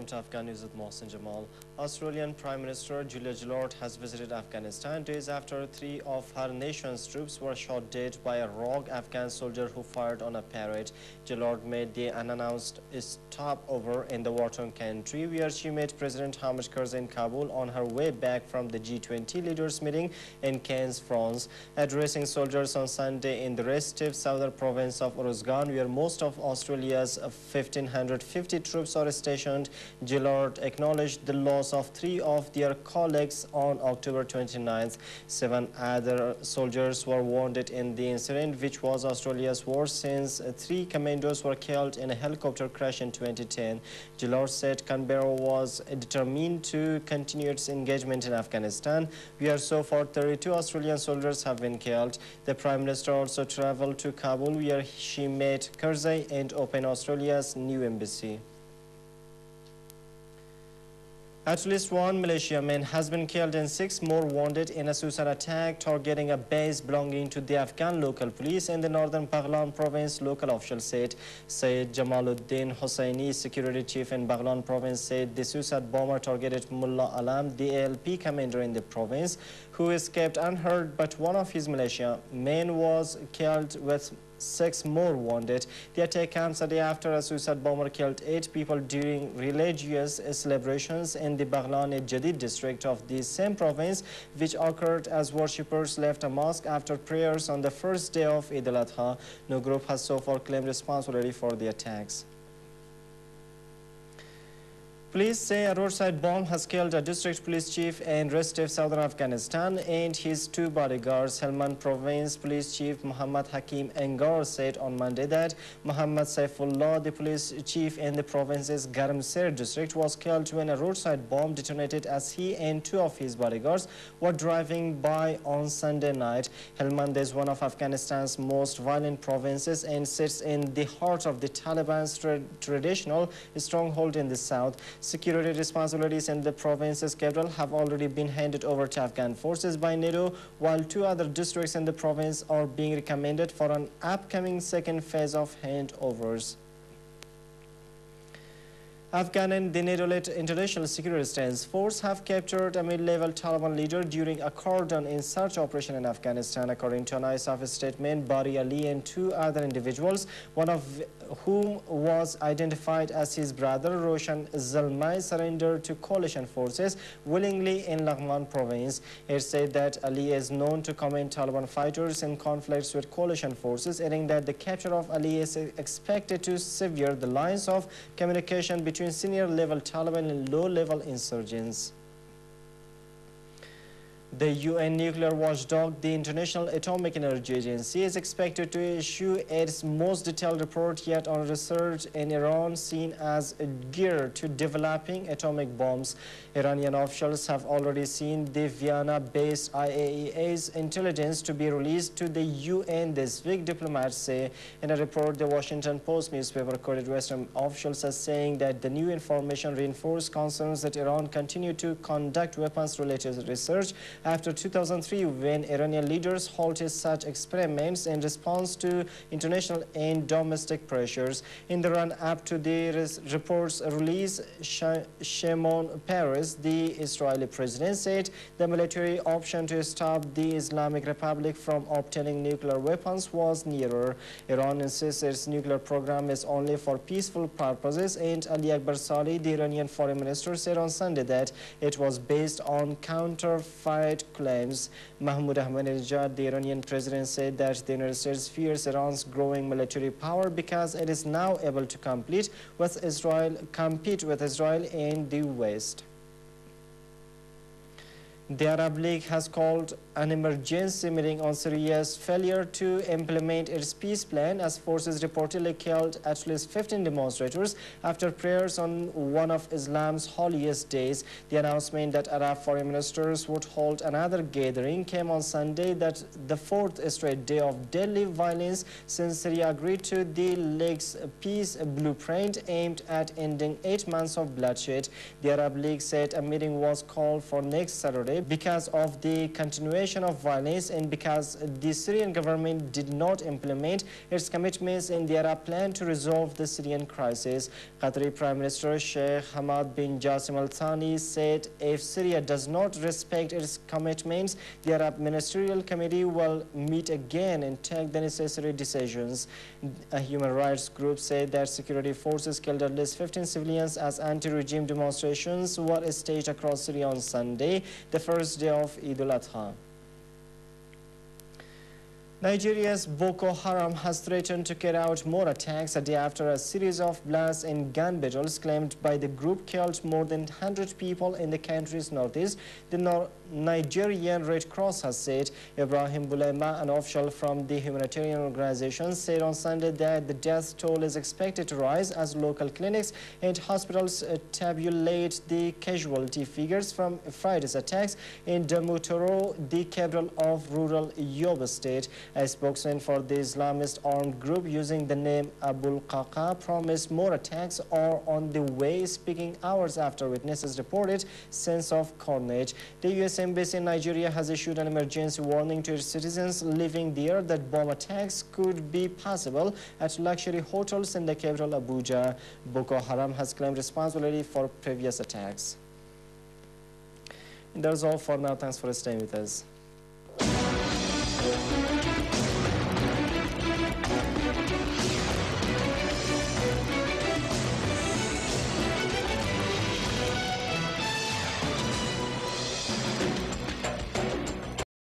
to Afghan News with Mohsin Jamal. Australian Prime Minister Julia Gillard has visited Afghanistan days after 3 of her nation's troops were shot dead by a rogue Afghan soldier who fired on a parade. Gillard made the unannounced stopover in the war-torn country, where she met President Hamid Karzai in Kabul on her way back from the G20 leaders meeting in Cannes, France. Addressing soldiers on Sunday in the restive southern province of Afghan, where most of Australia's 1,550 troops are stationed, Gillard acknowledged the loss of 3 of their colleagues on October 29th. 7 other soldiers were wounded in the incident, which was Australia's worst since 3 commandos were killed in a helicopter crash in 2010. Gillard said Canberra was determined to continue its engagement in Afghanistan, where so far 32 Australian soldiers have been killed. The Prime Minister also traveled to Kabul, where she met Karzai and opened Australia's new embassy. At least 1 militiaman has been killed and 6 more wounded in a suicide attack targeting a base belonging to the Afghan local police in the northern Baghlan province, local officials said. Sayyid Jamaluddin Hosseini, security chief in Baghlan province, said the suicide bomber targeted Mullah Alam, the ALP commander in the province, who escaped unhurt, but one of his militiamen was killed with 6 more wounded. The attack comes a day after a suicide bomber killed 8 people during religious celebrations in the Baghlan Jadid district of the same province, which occurred as worshippers left a mosque after prayers on the first day of Eid al-Adha. No group has so far claimed responsibility for the attacks. Police say a roadside bomb has killed a district police chief in restive southern Afghanistan and his 2 bodyguards. Helmand Province Police Chief Muhammad Hakim Engar said on Monday that Muhammad Saifullah, the police chief in the province's Garamser district, was killed when a roadside bomb detonated as he and 2 of his bodyguards were driving by on Sunday night. Helmand is one of Afghanistan's most violent provinces and sits in the heart of the Taliban's traditional stronghold in the south. Security responsibilities in the province's capital have already been handed over to Afghan forces by NATO, while 2 other districts in the province are being recommended for an upcoming second phase of handovers. Afghan and the NATO-led International Security Stance Force have captured a mid-level Taliban leader during a cordon search operation in Afghanistan. According to an ISAF statement, Bari Ali and 2 other individuals, one of whom was identified as his brother, Roshan Zalmai, surrendered to coalition forces willingly in Laghman province. It said that Ali is known to command Taliban fighters in conflicts with coalition forces, adding that the capture of Ali is expected to sever the lines of communication between senior-level Taliban and low-level insurgents. The UN nuclear watchdog, the International Atomic Energy Agency, is expected to issue its most detailed report yet on research in Iran, seen as geared to developing atomic bombs. Iranian officials have already seen the Vienna-based IAEA's intelligence to be released to the UN this week, diplomats say. In a report, the Washington Post newspaper quoted Western officials as saying that the new information reinforced concerns that Iran continued to conduct weapons-related research after 2003, when Iranian leaders halted such experiments in response to international and domestic pressures. In the run-up to the report's release, Shimon Peres, the Israeli president, said the military option to stop the Islamic Republic from obtaining nuclear weapons was nearer. Iran insists its nuclear program is only for peaceful purposes, and Ali Akbar Saleh, the Iranian foreign minister, said on Sunday that it was based on counterfeit claims. Mahmoud Ahmadinejad, the Iranian president, said that the United States fears Iran's growing military power because it is now able to compete with Israel and the West. The Arab League has called an emergency meeting on Syria's failure to implement its peace plan, as forces reportedly killed at least 15 demonstrators after prayers on one of Islam's holiest days. The announcement that Arab foreign ministers would hold another gathering came on Sunday, that the 4th straight day of deadly violence since Syria agreed to the League's peace blueprint aimed at ending 8 months of bloodshed. The Arab League said a meeting was called for next Saturday yesterday because of the continuation of violence and because the Syrian government did not implement its commitments in the Arab plan to resolve the Syrian crisis. Qatari Prime Minister Sheikh Hamad bin Jassim Al Thani said if Syria does not respect its commitments, the Arab Ministerial Committee will meet again and take the necessary decisions. A human rights group said that security forces killed at least 15 civilians as anti-regime demonstrations were staged across Syria on Sunday, the first day of Eid al-Adha. Nigeria's Boko Haram has threatened to carry out more attacks a day after a series of blasts and gun battles claimed by the group killed more than 100 people in the country's northeast. The Nigerian Red Cross has said. Ibrahim Bulema, an official from the humanitarian organization, said on Sunday that the death toll is expected to rise as local clinics and hospitals tabulate the casualty figures from Friday's attacks in Damutoro, the capital of rural Yobe State. A spokesman for the Islamist armed group using the name Abul Qaqa promised more attacks are on the way, speaking hours after witnesses reported sense of carnage. The U.S. Embassy in Nigeria has issued an emergency warning to its citizens living there that bomb attacks could be possible at luxury hotels in the capital Abuja. Boko Haram has claimed responsibility for previous attacks. And that's all for now. Thanks for staying with us.